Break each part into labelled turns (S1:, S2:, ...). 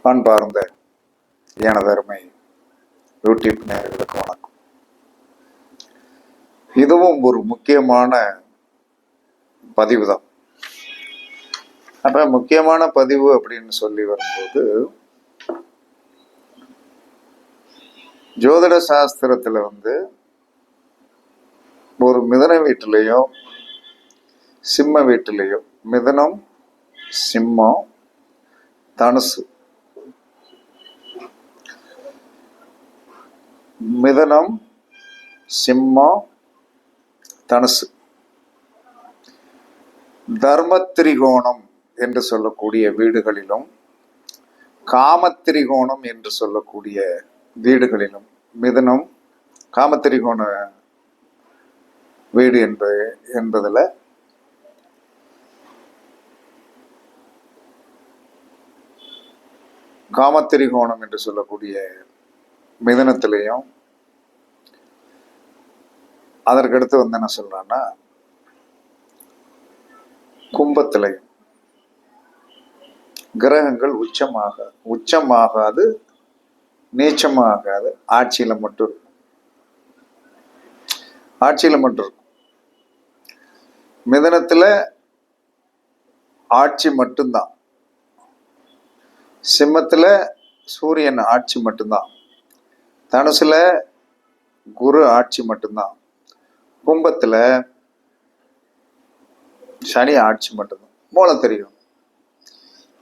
S1: அன்பார்ந்த எனதருமை யூடியூப் நேயர்களுக்கு வணக்கம். இதுவும் ஒரு முக்கியமான பதிவு தான். அப்ப முக்கியமான பதிவு அப்படின்னு சொல்லி வரும்போது, ஜோதிட சாஸ்திரத்துல ஒரு மிதன வீட்டிலையோ சிம்ம வீட்டிலையோ, மிதனம், சிம்மம், தனுசு, மிதனம், சிம்மம், தனுசு, தர்மத்திரிகோணம் என்று சொல்லக்கூடிய வீடுகளிலும், காமத்திரிகோணம் என்று சொல்லக்கூடிய வீடுகளிலும், மிதனம் காமத்திரிகோண வீடு என்பதுல காமத்திரிகோணம் என்று சொல்லக்கூடிய மிதனத்திலையும், அதற்கடுத்து என்ன சொல்றான்னா கும்பத்திலையும் கிரகங்கள் உச்சமாகாது, நீச்சமாகாது, ஆட்சியில மட்டும் இருக்கும். மிதனத்துல ஆட்சி மட்டும்தான், சிம்மத்துல சூரியன் ஆட்சி மட்டும்தான், தனுசுல குரு ஆட்சி மட்டும்தான், கும்பத்துல சனி ஆட்சி மட்டும்தான். மூலம் தெரியும்.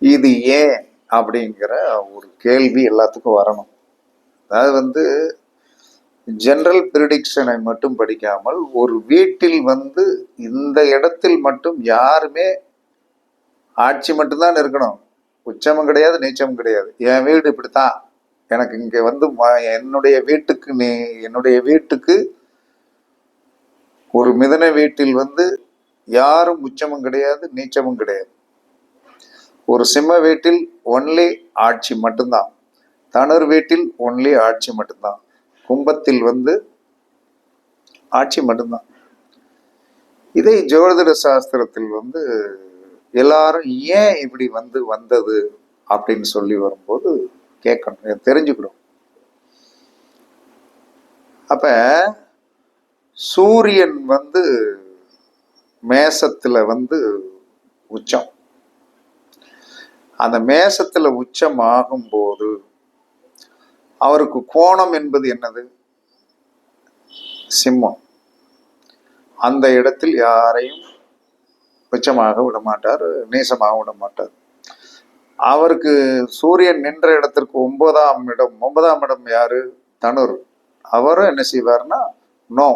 S1: இது ஏன் அப்படிங்கிற ஒரு கேள்வி எல்லாத்துக்கும் வரணும். அதாவது ஜெனரல் ப்ரிடிக்ஷனை மட்டும் படிக்காமல், ஒரு வீட்டில் இந்த இடத்தில் மட்டும் யாருமே ஆட்சி மட்டும்தான் இருக்கணும், உச்சமும் கிடையாது, நீச்சமும் கிடையாது. என் வீடு இப்படித்தான், எனக்கு இங்க என்னுடைய வீட்டுக்கு ஒரு மிதன வீட்டில் யாரும் உச்சமும் கிடையாது, நீச்சமும் கிடையாது. ஒரு சிம்ம வீட்டில் ஒன்லி ஆட்சி மட்டும்தான், தனுர் வீட்டில் ஒன்லி ஆட்சி மட்டும்தான், கும்பத்தில் ஆட்சி மட்டும்தான். இதை ஜோதிட சாஸ்திரத்தில் எல்லாரும் ஏன் இப்படி வந்தது அப்படின்னு சொல்லி வரும்போது கேட்கணும், தெரிஞ்சுக்கணும். அப்ப சூரியன் மேசத்துல உச்சம். அந்த மேசத்துல உச்சம் ஆகும் போது அவருக்கு கோணம் என்பது என்னது? சிம்மம். அந்த இடத்தில் யாரையும் உச்சமாக விட மாட்டார், நீசமாக விட மாட்டார். அவருக்கு சூரியன் நின்ற இடத்திற்கு ஒன்பதாம் இடம் யாரு? தனுர். அவரும் என்ன செய்வார்னா, நோ,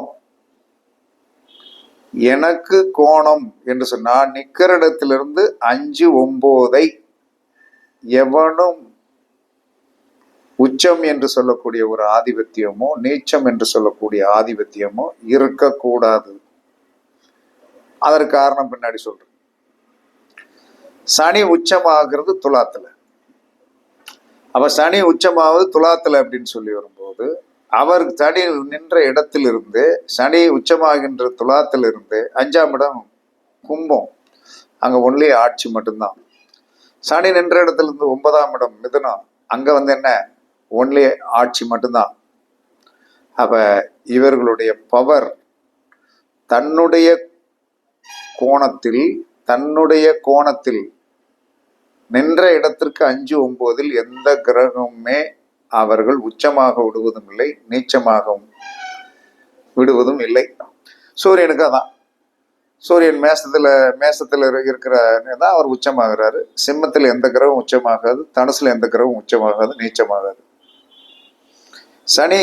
S1: எனக்கு கோணம் என்று சொன்னா நிக்கிற இடத்திலிருந்து 5, 9 எவனும் உச்சம் என்று சொல்லக்கூடிய ஒரு ஆதிபத்தியமோ, நீச்சம் என்று சொல்லக்கூடிய ஆதிபத்தியமோ இருக்கக்கூடாது. அதற்கு காரணம் பின்னாடி சொல்றேன். சனி உச்சமாகிறது துலாத்துல. அப்ப சனி உச்சமாவது துலாத்துல அப்படின்னு சொல்லி வரும்போது, அவர் சனி நின்ற இடத்திலிருந்து, சனி உச்சமாகின்ற துலாத்திலிருந்து 5ஆம் இடம் கும்பம், அங்க ஒன்லி ஆட்சி மட்டும்தான். சனி நின்ற இடத்திலிருந்து 9ஆம் இடம் மிதுனம், அங்க என்ன? ஒன்லி ஆட்சி மட்டும்தான். அப்ப இவர்களுடைய பவர் தன்னுடைய கோணத்தில் நின்ற இடத்திற்கு 5, 9 எந்த கிரகமுமே அவர்கள் உச்சமாக விடுவதும் இல்லை, நீச்சமாக விடுவதும் இல்லை. சூரியனுக்கு அதான். சூரியன் மேசத்துல இருக்கிற தான் அவர் உச்சமாகிறாரு. சிம்மத்தில் எந்த கிரகம் உச்சமாகாது, தனுசுல எந்த கிரகம் உச்சமாகாது, நீச்சமாகாது. சனி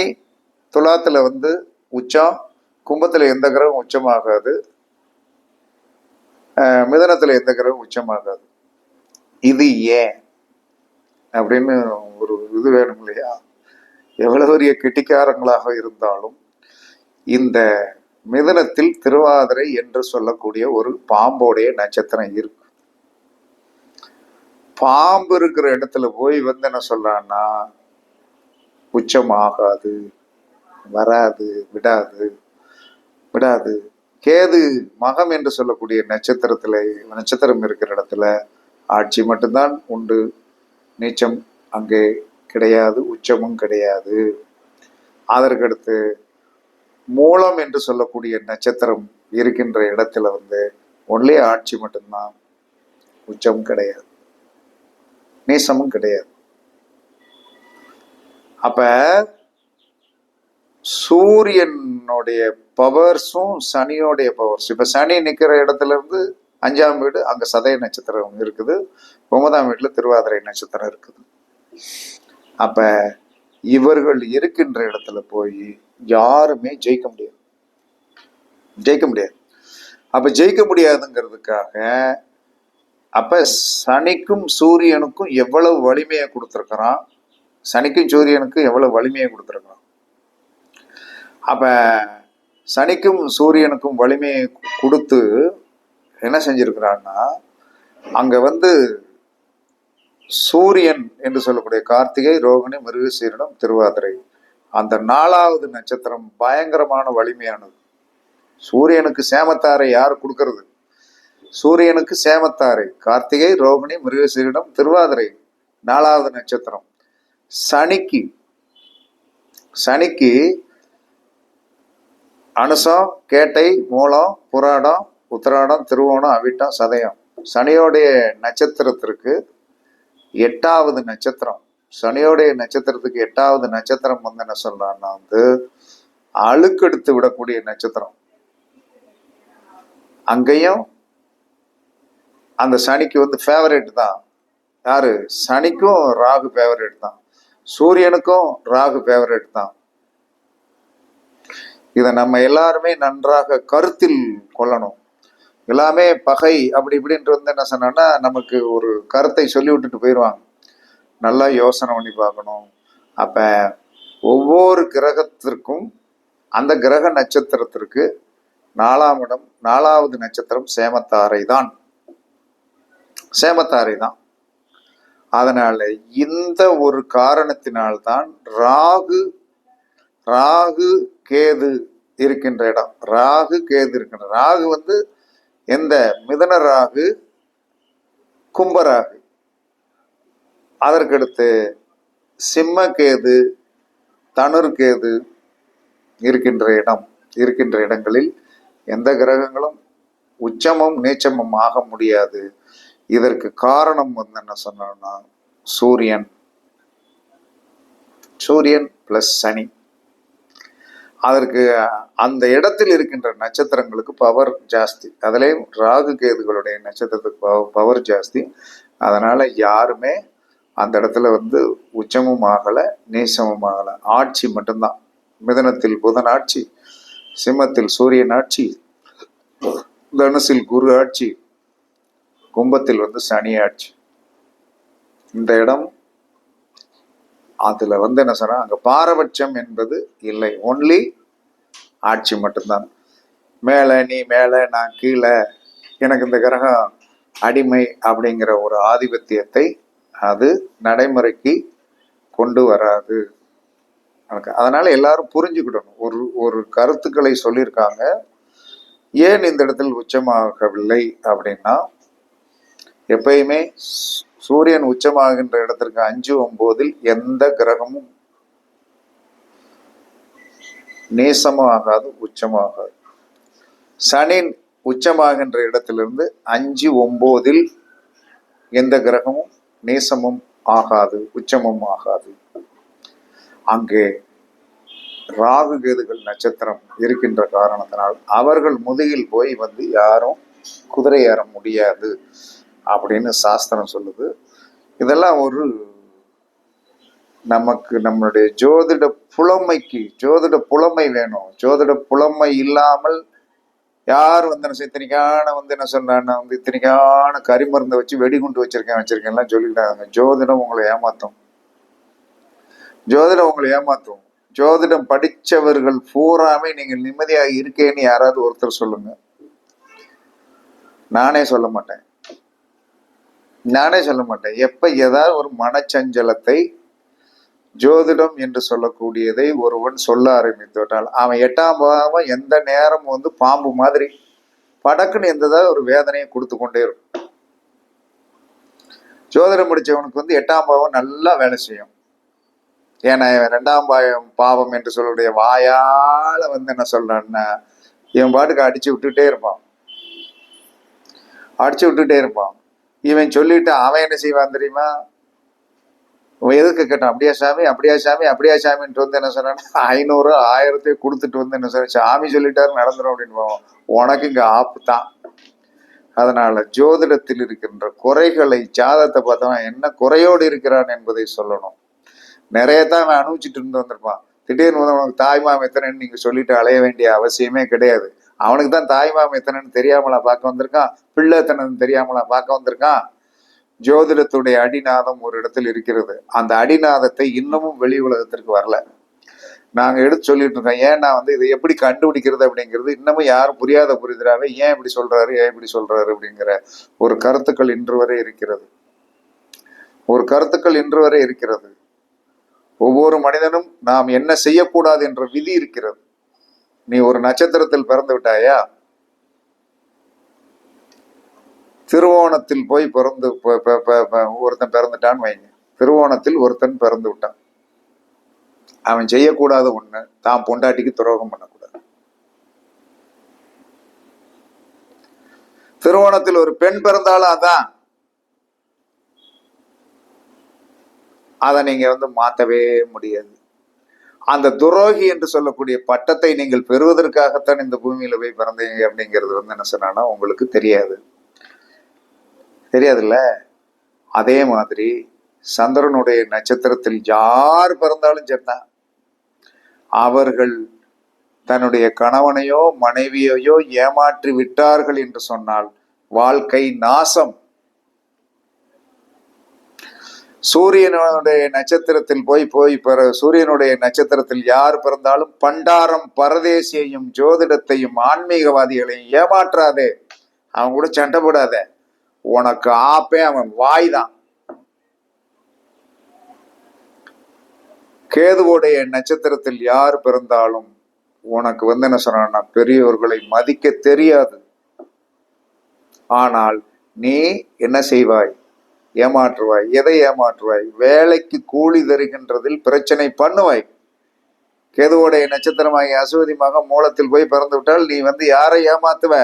S1: துலாத்துல உச்சம், கும்பத்துல எந்த கிரகம் உச்சமாகாது, மிதனத்துல எந்த கிரகம் உச்சமாகாது. இது ஏன் அப்படின்னு ஒரு இது வேணும் இல்லையா? எவ்வளவு பெரிய கெட்டிக்காரங்களாக இருந்தாலும் இந்த மிதனத்தில் திருவாதிரை என்று சொல்லக்கூடிய ஒரு பாம்போடைய நட்சத்திரம் இருக்கு. பாம்பு இருக்கிற இடத்துல போய் என்ன சொல்றான்னா, உச்சமாகாது, வராது, விடாது. கேது மகம் என்று சொல்லக்கூடிய நட்சத்திரம் இருக்கிற இடத்துல ஆட்சி மட்டும்தான் உண்டு, நீச்சம் அங்கே கிடையாது, உச்சமும் கிடையாது. அதற்கடுத்து மூலம் என்று சொல்லக்கூடிய நட்சத்திரம் இருக்கின்ற இடத்துல வந்து ஒன்லி ஆட்சி மட்டும்தான், உச்சமும் கிடையாது, நீசமும் கிடையாது. அப்ப சூரியனுடைய பவர்ஸும் சனியோடைய பவர்ஸ், இப்ப சனி நிக்கிற இடத்துல இருந்து 5ஆம் வீடு அங்க சதய நட்சத்திரம் இருக்குது, 9ஆம் வீட்டுல திருவாதிரை நட்சத்திரம் இருக்குது. அப்ப இவர்கள் இருக்கின்ற இடத்துல போய் யாருமே ஜெயிக்க முடியாது, ஜெயிக்க முடியாது. அப்ப ஜெயிக்க முடியாதுங்கிறதுக்காக அப்ப சனிக்கும் சூரியனுக்கும் எவ்வளவு வலிமையை கொடுத்துருக்கிறான், சனிக்கும் சூரியனுக்கும் எவ்வளவு வலிமையை கொடுத்துருக்கிறான். அப்ப சனிக்கும் சூரியனுக்கும் வலிமையை கொடுத்து என்ன செஞ்சிருக்கிறான்னா, அங்க வந்து சூரியன் என்று சொல்லக்கூடிய கார்த்திகை, ரோகிணி, மிருகசீரிடம், திருவாதிரை, அந்த 4வது நட்சத்திரம் பயங்கரமான வலிமையானது. சூரியனுக்கு சேமத்தாரை யார் கொடுக்கறது? சூரியனுக்கு சேமத்தாரை கார்த்திகை, ரோகிணி, மிருகசீரிடம், திருவாதிரை 4வது நட்சத்திரம். சனிக்கு அனுசம், கேட்டை, மூலம், புராடம், உத்திராடம், திருவோணம், அவிட்டம், சதயம். சனியோடைய நட்சத்திரத்திற்கு 8வது நட்சத்திரம், சனியோடைய நட்சத்திரத்துக்கு 8வது நட்சத்திரம் வந்து என்ன சொல்றான்னா வந்து அழுக்கெடுத்து விடக்கூடிய நட்சத்திரம். அங்கேயும் அந்த சனிக்கு வந்து ஃபேவரேட் தான். யாரு? சனிக்கும் ராகு ஃபேவரேட் தான், சூரியனுக்கும் ராகு ஃபேவரேட் தான். இதை நம்ம எல்லாருமே நன்றாக கருத்தில் கொள்ளணும். எல்லாமே பகை அப்படி இப்படின்ட்டு வந்து என்ன சொன்னா நமக்கு ஒரு கருத்தை சொல்லி விட்டுட்டு போயிடுவாங்க. நல்லா யோசனை பண்ணி பார்க்கணும். அப்ப ஒவ்வொரு கிரகத்திற்கும் அந்த கிரக நட்சத்திரத்திற்கு 4ஆம் இடம், 4வது நட்சத்திரம் சேமத்தாரை தான், சேமத்தாரை தான். அதனால இந்த ஒரு காரணத்தினால்தான் ராகு கேது இருக்கின்ற இடம், ராகு கேது இருக்கின்ற, ராகு வந்து எந்த மிதன ராகு, கும்பராகு, அதற்கடுத்து சிம்ம கேது, தனுர் கேது இருக்கின்ற இடங்களில் எந்த கிரகங்களும் உச்சமும் நீச்சமும் ஆக முடியாது. இதற்கு காரணம் வந்து என்ன சொன்னா சூரியன் பிளஸ் சனி. அதற்கு அந்த இடத்தில் இருக்கின்ற நட்சத்திரங்களுக்கு பவர் ஜாஸ்தி, அதுலேயும் ராகு கேதுகளுடைய நட்சத்திரத்துக்கு பவர் ஜாஸ்தி. அதனால யாருமே அந்த இடத்துல வந்து உச்சமும் ஆகலை, நீசமும் ஆகலை, ஆட்சி மட்டும்தான். மிதனத்தில் புதன் ஆட்சி, சிம்மத்தில் சூரியன் ஆட்சி, தனுசில் குரு ஆட்சி, கும்பத்தில் வந்து சனி ஆட்சி. இந்த இடம் அதுல வந்து என்ன சொன்னா அங்க பாரபட்சம் என்பது இல்லை, ஒன்லி ஆட்சி மட்டும்தான். மேல நீ மேல நான் கீழே, எனக்கு இந்த கிரகம் அடிமை அப்படிங்கிற ஒரு ஆதிபத்தியத்தை அது நடைமுறைக்கு கொண்டு வராது. அதனால எல்லாரும் புரிஞ்சுக்கிடணும். ஒரு கருத்துக்களை சொல்லியிருக்காங்க. ஏன் இந்த இடத்தில் உச்சமாகவில்லை அப்படின்னா, எப்பயுமே சூரியன் உச்சமாகின்ற இடத்திற்கு 5, 9 எந்த கிரகமும் நீசமும் ஆகாது, உச்சமும் ஆகாது. சனி உச்சமாகின்ற இடத்திலிருந்து 5, 9 எந்த கிரகமும் நீசமும் ஆகாது, உச்சமும் ஆகாது. அங்கே ராகு கேதுகள் நட்சத்திரம் இருக்கின்ற காரணத்தினால் அவர்கள் முதுகில் போய் வந்து யாரும் குதிரை ஏற முடியாது அப்படின்னு சாஸ்திரம் சொல்லுது. இதெல்லாம் ஒரு நமக்கு நம்மளுடைய ஜோதிட புலமை வேணும். ஜோதிட புலமை இல்லாமல் யார் வந்து இத்தனைக்கான வந்து என்ன சொன்னான்னா வந்து இத்தனைக்கான கரிமருந்தை வச்சு வெடிகுண்டு வச்சிருக்கேன்லாம் சொல்லிட்டாங்க. ஜோதிடம் உங்களை ஏமாத்தும். ஜோதிடம் படிச்சவர்கள் பூராமே நீங்கள் நிம்மதியாக இருக்கேன்னு யாராவது ஒருத்தர் சொல்லுங்க. நானே சொல்ல மாட்டேன். எப்ப ஏதாவது ஒரு மனச்சஞ்சலத்தை ஜோதிடம் என்று சொல்லக்கூடியதை ஒருவன் சொல்ல ஆரம்பித்துவிட்டால் அவன் 8ஆம் பாவம் எந்த நேரம் வந்து பாம்பு மாதிரி படக்குன்னு எந்ததாவது ஒரு வேதனையை கொடுத்து கொண்டே இருக்கும். ஜோதிடம் முடிச்சவனுக்கு வந்து 8ஆம் பாவம் நல்லா வேலை செய்யும். ஏன்னா 2ஆம் பாவம் என்று சொல்லக்கூடிய வாயால வந்து என்ன சொல்றான்னா, இவன் பாட்டுக்கு அடிச்சு விட்டுட்டே இருப்பான். இவன் சொல்லிட்டு அவன் என்ன செய்வான் தெரியுமா? எதுக்கு கேட்டான், அப்படியா சாமி, அப்படியா சாமி, அப்படியா சாமின்ட்டு வந்து என்ன சொன்னான், 500 1000 கொடுத்துட்டு வந்து என்ன சொன்ன, சாமி சொல்லிட்டாரு நடந்துடும் அப்படின்னு போவோம். உனக்கு இங்க ஆப்பு தான். அதனால ஜோதிடத்தில் இருக்கின்ற குறைகளை, ஜாதகத்தை பார்த்தவன் என்ன குறையோடு இருக்கிறான் என்பதை சொல்லணும். நிறைய தான் அவன் அனுபவிச்சுட்டு இருந்து வந்திருப்பான். திடீர்னு வந்து உனக்கு தாய்மாம் எத்தனைன்னு நீங்க சொல்லிட்டு அலைய வேண்டிய அவசியமே கிடையாது. அவனுக்கு தான் தாய்மாம் எத்தனைன்னு தெரியாமலா பார்க்க வந்திருக்கான், பிள்ளை எத்தனைன்னு தெரியாமலா பார்க்க வந்திருக்கான். ஜோதிடத்துடைய அடிநாதம் ஒரு இடத்தில் இருக்கிறது. அந்த அடிநாதத்தை இன்னமும் வெளி உலகத்திற்கு வரல. நாங்க எடுத்து சொல்லிட்டு இருக்கோம். ஏன்னா வந்து இதை எப்படி கண்டுபிடிக்கிறது அப்படிங்கிறது இன்னமும் யாரும் புரியாத புரிதலாவே ஏன் இப்படி சொல்றாரு அப்படிங்கிற ஒரு கருத்துக்கள் இன்று வரை இருக்கிறது. ஒவ்வொரு மனிதனும் நாம் என்ன செய்யக்கூடாது என்ற விதி இருக்கிறது. நீ ஒரு நட்சத்திரத்தில் பிறந்து விட்டாயா, திருவோணத்தில் போய் ஒருத்தன் பிறந்துட்டான்னு வைங்க. திருவோணத்தில் ஒருத்தன் பிறந்து விட்டான். அவன் செய்யக்கூடாத ஒண்ணு, தான் பொண்டாட்டிக்கு துரோகம் பண்ணக்கூடாது. திருவோணத்தில் ஒரு பெண் பிறந்தாலும் அதான். அதை நீங்க வந்து மாத்தவே முடியாது. அந்த துரோகி என்று சொல்லக்கூடிய பட்டத்தை நீங்கள் பெறுவதற்காகத்தான் இந்த பூமியில போய் பிறந்தீங்க அப்படிங்கிறது வந்து என்ன சொன்னா உங்களுக்கு தெரியாதுல்ல. அதே மாதிரி சந்திரனுடைய நட்சத்திரத்தில் யார் பிறந்தாலும் சரிதான், அவர்கள் தன்னுடைய கணவனையோ மனைவியையோ ஏமாற்றி விட்டார்கள் என்று சொன்னால் வாழ்க்கை நாசம். சூரியனுடைய நட்சத்திரத்தில் சூரியனுடைய நட்சத்திரத்தில் யார் பிறந்தாலும் பண்டாரம் பரதேசியையும் ஜோதிடத்தையும் ஆன்மீகவாதிகளையும் ஏமாற்றாதே. அவன் கூட சண்டை போடாத. உனக்கு ஆப்பே அவன் வாய் தான். கேதுவோடைய நட்சத்திரத்தில் யார் பிறந்தாலும் உனக்கு வந்து என்ன சொன்னா பெரியவர்களை மதிக்க தெரியாது. ஆனால் நீ என்ன செய்வாய்? ஏமாற்றுவாய். எதை ஏமாற்றுவாய்? வேலைக்கு கூலி தருகின்றதில் பிரச்சனை பண்ணுவாய். கேதுவோடைய நட்சத்திரமாகி அசுவதி மகம் மூலத்தில் போய் பிறந்து விட்டால் நீ வந்து யாரை ஏமாத்துவ?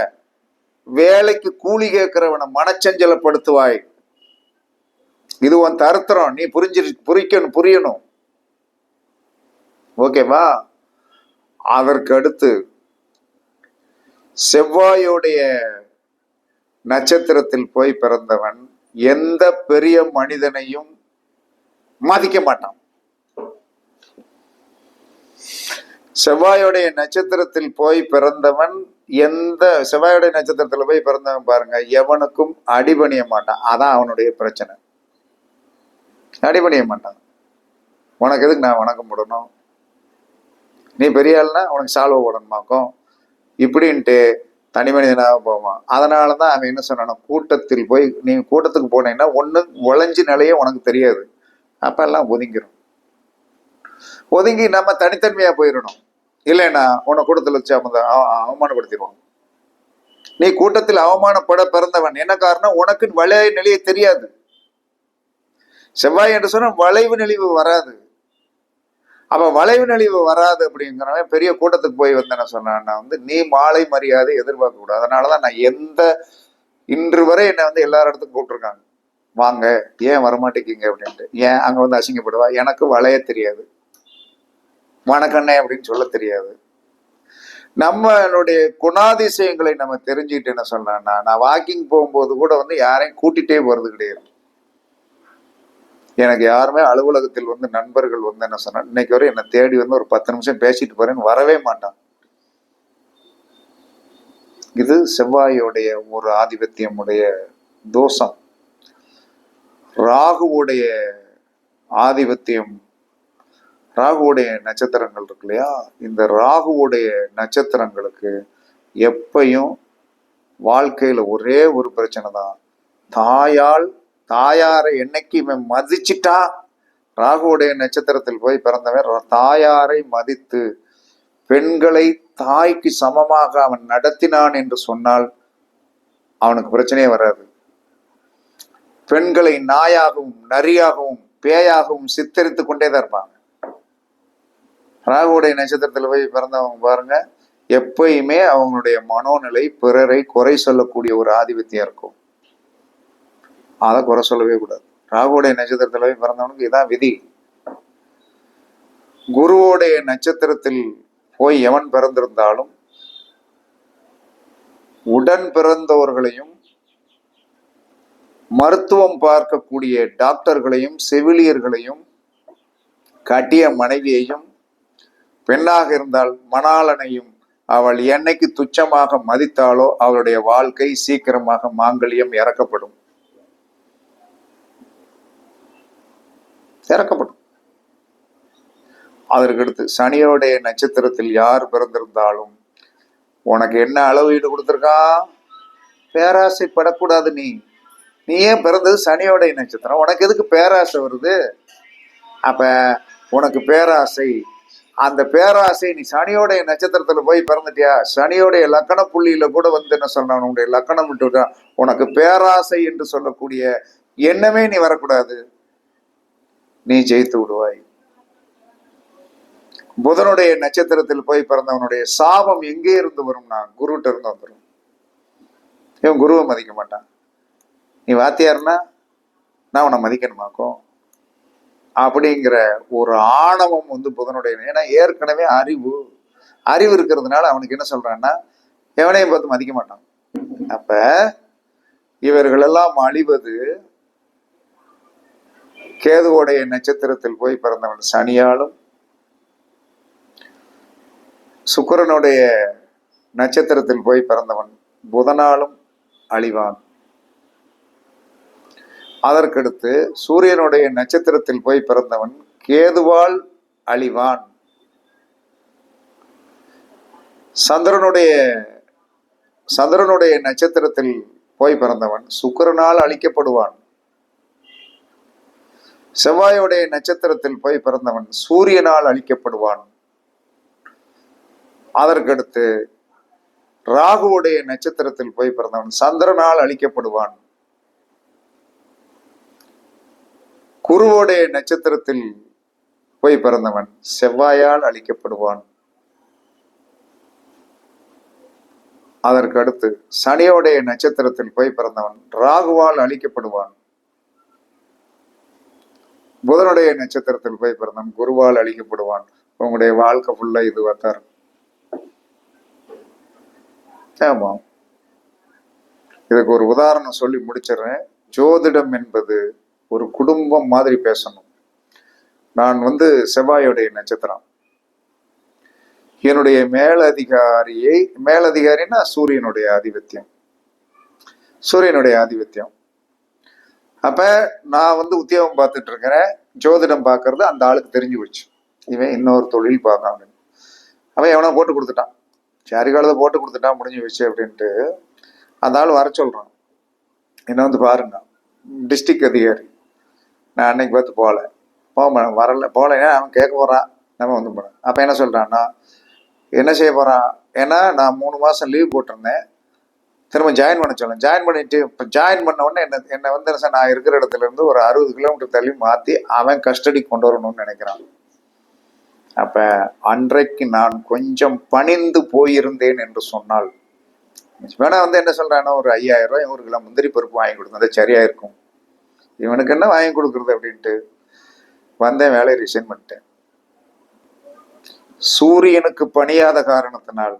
S1: வேலைக்கு கூலி கேட்கிறவனை மனச்சஞ்சலப்படுத்துவாய். இது உன் தருத்திரம். நீ புரியணும். ஓகேவா? அதற்கு அடுத்து செவ்வாயோடைய நட்சத்திரத்தில் போய் பிறந்தவன் எந்த பெரிய மனிதனையும் மதிக்க மாட்டான். செவ்வாயோடைய நட்சத்திரத்தில் போய் பிறந்தவன் செவ்வாயோடைய நட்சத்திரத்துல போய் பிறந்தவன் பாருங்க, எவனுக்கும் அடிபணிய மாட்டான். அதான் அவனுடைய பிரச்சனை. அடிபணிய மாட்டான். உனக்கு எதுக்கு நான் வணக்கம் போடணும்? நீ பெரிய ஆள்னா உனக்கு சால்வை போடணுமாக்கும் இப்படின்ட்டு தனி மனிதனாக போவான். அதனாலதான் அவன் என்ன சொன்னான், கூட்டத்தில் போய் நீ கூட்டத்துக்கு போனீங்கன்னா ஒண்ணு உழைஞ்சு நிலையே உனக்கு தெரியாது. அப்ப எல்லாம் ஒதுங்கி நம்ம தனித்தன்மையா போயிடணும். இல்லைன்னா உன்னை கூட்டத்தில் வச்சு அவமானப்படுத்திடுவான். நீ கூட்டத்தில் அவமானப்பட பிறந்தவன். என்ன காரணம்? உனக்கு வளைய நிலையை தெரியாது. செவ்வாய் என்று சொன்னா வளைவு நெளிவு வராது. அப்ப வளைவு நெளிவு வராது அப்படிங்கிறவன் பெரிய கூட்டத்துக்கு போய் வந்து என்ன சொன்னான்னா வந்து நீ மாலை மரியாதை எதிர்பார்க்க கூடாது. அதனாலதான் நான் இன்று வரை என்னை வந்து எல்லா இடத்துக்கும் கூப்பிட்டுருக்காங்க, வாங்க ஏன் வரமாட்டேங்கிங்க அப்படின்ட்டு. ஏன் அங்க வந்து அசிங்கப்படுவா? எனக்கு வளைய தெரியாது, வணக்கண்ணே அப்படின்னு சொல்ல தெரியாது. நம்மளுடைய குணாதிசயங்களை நம்ம தெரிஞ்சுக்கிட்டு என்ன சொன்னா, நான் வாக்கிங் போகும்போது கூட வந்து யாரையும் கூட்டிகிட்டே போறது கிடையாது. எனக்கு யாருமே அலுவலகத்தில் வந்து நண்பர்கள் வந்து என்ன சொன்னா இன்னைக்கு வரை என்னை தேடி வந்து ஒரு 10 நிமிஷம் பேசிட்டு போறேன்னு வரவே மாட்டான். இது செவ்வாயோடைய ஒரு ஆதிபத்தியமுடைய தோஷம். ராகுவுடைய ஆதிபத்தியம், ராகுவுடைய நட்சத்திரங்கள் இருக்கு இல்லையா, இந்த ராகுவுடைய நட்சத்திரங்களுக்கு எப்பையும் வாழ்க்கையில ஒரே ஒரு பிரச்சனை தான். தாயாரை என்னைக்கு இவன் மதிச்சிட்டா, ராகுவுடைய நட்சத்திரத்தில் போய் பிறந்தவன் தாயாரை மதித்து பெண்களை தாய்க்கு சமமாக அவன் நடத்தினான் என்று சொன்னால் அவனுக்கு பிரச்சனையே வராது. பெண்களை நாயாகவும் நரியாகவும் பேயாகவும் சித்தரித்து கொண்டே தான் இருப்பாங்க. ராகுவுடைய நட்சத்திரத்துல போய் பிறந்தவங்க பாருங்க, எப்பயுமே அவங்களுடைய மனோநிலை பிறரை குறை சொல்லக்கூடிய ஒரு ஆதிபத்தியம் இருக்கும். அதை குறை சொல்லவே கூடாது. ராகுவுடைய நட்சத்திரத்துல போய் பிறந்தவனுக்கு இதான் விதி. குருவோடைய நட்சத்திரத்தில் போய் எவன் பிறந்திருந்தாலும் உடன் பிறந்தவர்களையும் மருத்துவம் பார்க்கக்கூடிய டாக்டர்களையும் செவிலியர்களையும் கட்டிய மனைவியையும் பெண்ணாக இருந்தால் மணாளனையும் அவள் என்னைக்கு துச்சமாக மதித்தாலோ அவளுடைய வாழ்க்கை சீக்கிரமாக மாங்கல்யம் இறக்கப்படும். அதற்கடுத்து சனியோடைய நட்சத்திரத்தில் யார் பிறந்திருந்தாலும் உனக்கு என்ன அளவீடு கொடுத்துருக்கான்? பேராசைப்படக்கூடாது. நீ ஏன் பிறந்தது சனியோடைய நட்சத்திரம், உனக்கு எதுக்கு பேராசை வருது? அப்ப உனக்கு பேராசை, அந்த பேராசை நீ சனியோடைய நட்சத்திரத்துல போய் பிறந்துட்டியா, சனியோடைய லக்கண புள்ளியில கூட வந்து என்ன சொன்ன, உன்னுடைய லக்கணம் விட்டு உனக்கு பேராசை என்று சொல்லக்கூடிய எண்ணமே நீ வரக்கூடாது. நீ ஜெயித்து விடுவாய். புதனுடைய நட்சத்திரத்தில் போய் பிறந்தவனுடைய சாபம் எங்கே இருந்து வரும்னா குருகிட்ட இருந்து வந்துடும். இவன் குருவை மதிக்க மாட்டான். நீ வாத்தியார்னா நான் உன்னை மதிக்கணுமாக்கும் அப்படிங்கிற ஒரு ஆணவம் வந்து புதனுடைய. ஏன்னா ஏற்கனவே அறிவு இருக்கிறதுனால அவனுக்கு என்ன சொல்றான்னா எவனையும் பார்த்து மதிக்க மாட்டான். அப்ப இவர்களெல்லாம் அழிவது கேதுவோடைய நட்சத்திரத்தில் போய் பிறந்தவன் சனியாலும், சுக்கிரனுடைய நட்சத்திரத்தில் போய் பிறந்தவன் புதனாலும் அழிவான். அதற்கடுத்து சூரியனுடைய நட்சத்திரத்தில் போய் பிறந்தவன் கேதுவால் அழிவான். சந்திரனுடைய நட்சத்திரத்தில் போய் பிறந்தவன் சுக்கிரனால் அழிக்கப்படுவான். செவ்வாயுடைய நட்சத்திரத்தில் போய் பிறந்தவன் சூரியனால் அழிக்கப்படுவான். அதற்கடுத்து ராகுவுடைய நட்சத்திரத்தில் போய் பிறந்தவன் சந்திரனால் அழிக்கப்படுவான். குருவோடைய நட்சத்திரத்தில் போய் பிறந்தவன் செவ்வாயால் அழிக்கப்படுவான். அதற்கு அடுத்து சனியோடைய நட்சத்திரத்தில் போய் பிறந்தவன் ராகுவால் அழிக்கப்படுவான். புதனுடைய நட்சத்திரத்தில் போய் பிறந்தவன் குருவால் அழிக்கப்படுவான். உங்களுடைய வாழ்க்கை ஃபுல்லா இது வத்தார். ஆமா, இதுக்கு ஒரு உதாரணம் சொல்லி முடிச்சிடுறேன். ஜோதிடம் என்பது ஒரு குடும்பம் மாதிரி பேசணும். நான் வந்து செவ்வாயுடைய நட்சத்திரம். என்னுடைய மேலதிகாரின்னா சூரியனுடைய ஆதிபத்தியம். அப்ப நான் வந்து உத்தியோகம் பார்த்துட்டு இருக்கிறேன், ஜோதிடம் பார்க்கறது அந்த ஆளுக்கு தெரிஞ்சு போச்சு. இவன் இன்னொரு தொழில் பார்க்காங்க. அவன் எவனோ போட்டு கொடுத்துட்டான், சாரிகாலத்தை போட்டு கொடுத்துட்டான், முடிஞ்சு வச்சு அப்படின்ட்டு அந்த ஆள் வர சொல்றான். என்ன வந்து பாருங்க, டிஸ்ட்ரிக்ட் அதிகாரி. நான் அன்னைக்கு பார்த்து போகல. அவன் கேட்க போறான், நம்ம வந்து போனேன். அப்ப என்ன சொல்றான்னா, என்ன செய்ய போறான், ஏன்னா நான் 3 மாசம் லீவ் போட்டிருந்தேன், திரும்ப ஜாயின் பண்ண சொல்ல. ஜாயின் பண்ணிட்டு இப்போ ஜாயின் பண்ண உடனே என்னை வந்து சார் நான் இருக்கிற இடத்துல இருந்து ஒரு 60 கிலோமீட்டர் தள்ளி மாற்றி அவன் கஸ்டடி கொண்டு வரணும்னு நினைக்கிறான். அப்ப அன்றைக்கு நான் கொஞ்சம் பணிந்து போயிருந்தேன் என்று சொன்னால் வேணா வந்து என்ன சொல்றான்னா, ஒரு 5000 ரூபாய் 1 கிலோ முந்திரி பருப்பு வாங்கி கொடுத்தேன், அது சரியா இருக்கும், இவனுக்கு என்ன வாங்கி கொடுக்குறது அப்படின்ட்டு வந்தேன், வேலையை ரிசைன் பண்ணிட்டேன். சூரியனுக்கு பணியாத காரணத்தினால்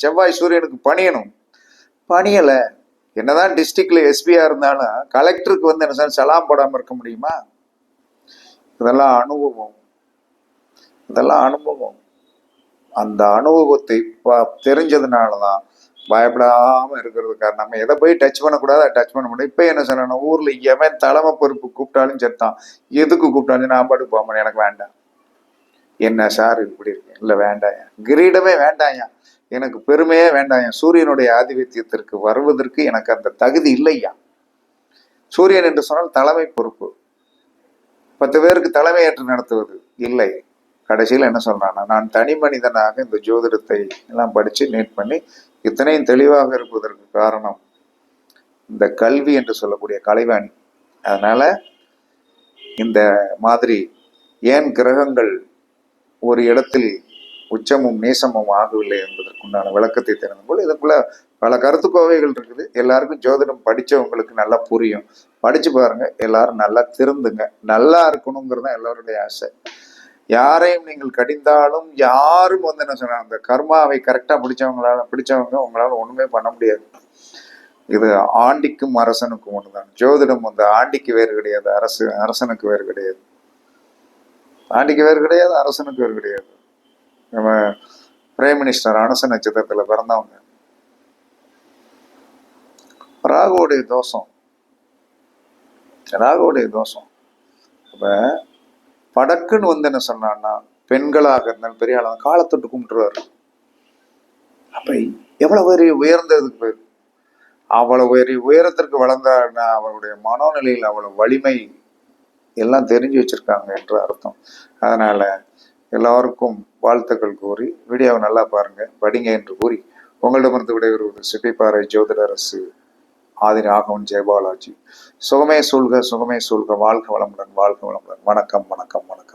S1: செவ்வாய் சூரியனுக்கு பணியல. என்னதான் டிஸ்ட்ரிக்ட்ல எஸ்பியா இருந்தாலும் கலெக்டருக்கு வந்து என்ன சலாம் போடாம இருக்க முடியுமா? இதெல்லாம் அனுபவம். அந்த அனுபவத்தை தெரிஞ்சதுனாலதான் பயப்படாம இருக்கிறதுக்காக நம்ம எதை போய் டச் பண்ணக்கூடாது, டச் பண்ண முடியும். இப்ப என்ன சொல்லணும், ஊர்ல எவன் தலைமை பொறுப்பு கூப்பிட்டாலும் செத்தான், எதுக்கு கூப்பிட்டாலும் நான் பாட்டு போக முடியும், எனக்கு வேண்டாம். என்ன சார் இப்படி இருக்கு, இல்லை வேண்டாயா, கிரீடமே வேண்டாயா, எனக்கு பெருமையே வேண்டாயா, சூரியனுடைய ஆதிபத்தியத்திற்கு வருவதற்கு எனக்கு அந்த தகுதி இல்லையா. சூரியன் என்று சொன்னால் தலைமை பொறுப்பு, 10 பேருக்கு தலைமை ஏற்று நடத்துவது இல்லை. கடைசியில் என்ன சொல்றான்னா, நான் தனி மனிதனாக இந்த ஜோதிடத்தை எல்லாம் படிச்சு நீட் பண்ணி இத்தனையும் தெளிவாக இருப்பதற்கு காரணம் இந்த கல்வி என்று சொல்லக்கூடிய கலைவாணி. அதனால இந்த மாதிரி ஏன் கிரகங்கள் ஒரு இடத்தில் உச்சமும் நீசமும் ஆகவில்லை என்பதற்குண்டான விளக்கத்தை தெரிந்து போல் இதுக்குள்ள பல கருத்துக்கோவைகள் இருக்குது. எல்லாருக்கும் ஜோதிடம் படித்தவங்களுக்கு நல்லா புரியும். படிச்சு பாருங்க, எல்லாரும் நல்லா திருந்துங்க, நல்லா இருக்கணுங்கிறது தான் எல்லாருடைய ஆசை. யாரையும் நீங்கள் கடிந்தாலும் யாரும் வந்து என்ன சொன்னாங்க, அந்த கர்மாவை கரெக்டாக பிடிச்சவங்க உங்களால் ஒன்றுமே பண்ண முடியாது. இது ஆண்டிக்கும் அரசனுக்கும் ஒன்றுதான். ஜோதிடம் வந்து ஆண்டிக்கு வேறு கிடையாது, அரசனுக்கு வேறு கிடையாது. ஆண்டிக்கு வேறு கிடையாது, அரசனுக்கு வேறு கிடையாது. நம்ம பிரைம் மினிஸ்டர் அனுச நட்சத்திரத்துல பிறந்தவங்க. ராகுவுடைய தோஷம். அப்ப படக்குன்னு வந்து என்ன சொன்னான்னா, பெண்களாக இருந்தாலும் பெரிய ஆளாக காலத்தொட்டு கும்பிட்டுருவாரு. அப்ப எவ்வளவு பெரிய உயர்ந்ததுக்கு பேர், அவ்வளவு பெரிய உயரத்திற்கு வளர்ந்தாருன்னா அவருடைய மனோநிலையில் அவ்வளவு வலிமை எல்லாம் தெரிஞ்சு வச்சிருக்காங்க என்று அர்த்தம். அதனால எல்லாருக்கும் வாழ்த்துக்கள் கூறி வீடியோவை நல்லா பாருங்க, படிங்க என்று கூறி உங்களிடமிருந்து விடைபெறுவது சிப்பிப்பாறை ஜோதிடரசு ஆதிராகவன் ஜெயபாலாஜி. சுகமே சூழ்க, சுகமே சூழ்க. வாழ்க வளமுடன், வாழ்க வளமுடன். வணக்கம், வணக்கம், வணக்கம்.